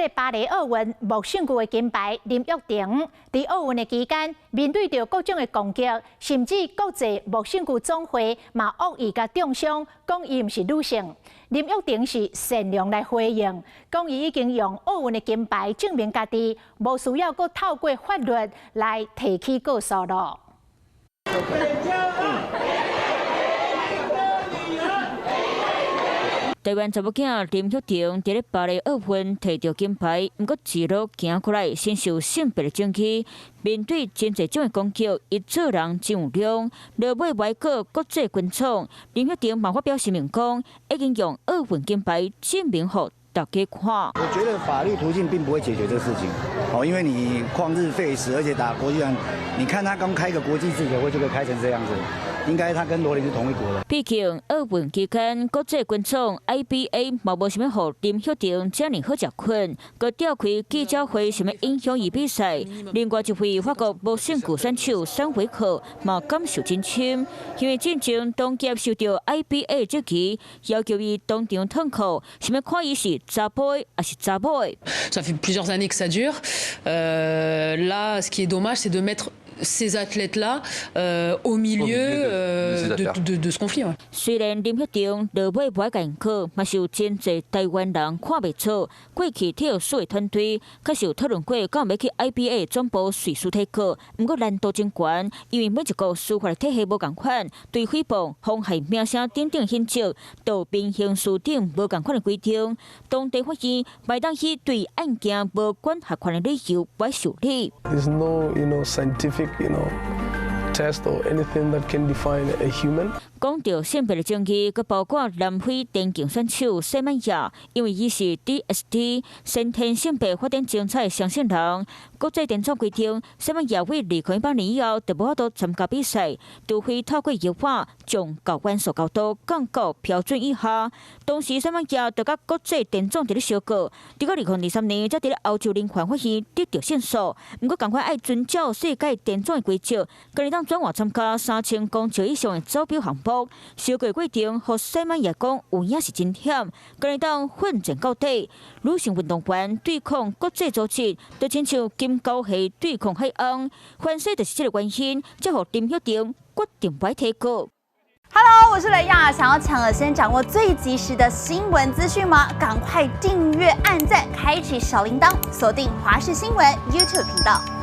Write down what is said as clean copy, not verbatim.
个巴黎奥运木胜区的金牌林玉婷，在奥运的期间，面对着各种的攻击，甚至国际木胜区总会嘛恶意甲中伤，讲伊毋是女性。林玉婷是善良来回应，讲伊已经用奥运的金牌证明家己，无需要搁透过法律来提起告诉咯。台湾查某囝林玉婷伫咧巴黎奥运摕到金牌，毋过一路行过来，深受性别的争议。面对真侪种的攻击，伊做人真有量。落尾歪过国际军场，林玉婷嘛发表声明讲，已经用奥运金牌证明互大家看。我觉得法律途径并不会解决这个事情，因为你旷日费时，而且打国际战，你看他刚开个国际记者会就可以开成这样子。 应该他跟罗琳是同一国的。毕竟奥运期间，国际军场 IBA 嘛无想要互林玉婷遮尔好食困，佮召开记者会想要影响伊比赛。另外一位法国木胜区选手桑维克嘛感受真深，因为进前当接受到 IBA 质疑，要求伊当场痛哭，想要看伊是查甫还是查某。Ça fait plusieurs années que ça dure. Là, ce qui est dommage, c'est de mettre ces athlètes-là au milieu de ce conflit. 虽然林玉婷落尾无爱甲因考，嘛是有真侪台湾人看袂出。过去体育署的团队确实有讨论过，敢要去 IBA 总部随时体考，毋过难度真悬，因为每一个司法的体系无共款，对诽谤、妨害名声等等刑责，都并刑事等无共款的规定。当地法院袂当以对案件无管辖权的理由来受理。There's no, scientific, test or anything that can define a human. 讲到性别的争议，佮包括南非电竞选手塞曼亚，因为伊是 DST 先天性别发展精彩的相信人。国际电总规定，塞曼亚为2018年以后，就无法度参加比赛，除非透过优化将教官所高度降到标准以下。当时塞曼亚就甲国际电总伫咧相告，伫个2023年才伫咧欧洲人权法院得到胜诉。毋过，赶快爱遵照世界电总的规则，今日当转换参加3000公尺以上的走标项目。 小过过程，互西曼也讲有影是真险，今日当奋战到底。女性运动员对抗国际组织，就亲像金高系对抗海洋，凡事就是这个原因，才互林玉婷决定不提高。Hello， 我是雷亚，想要抢而先掌握最及时的新闻资讯吗？赶快订阅、按赞、开启小铃铛，锁定华视新闻 YouTube 频道。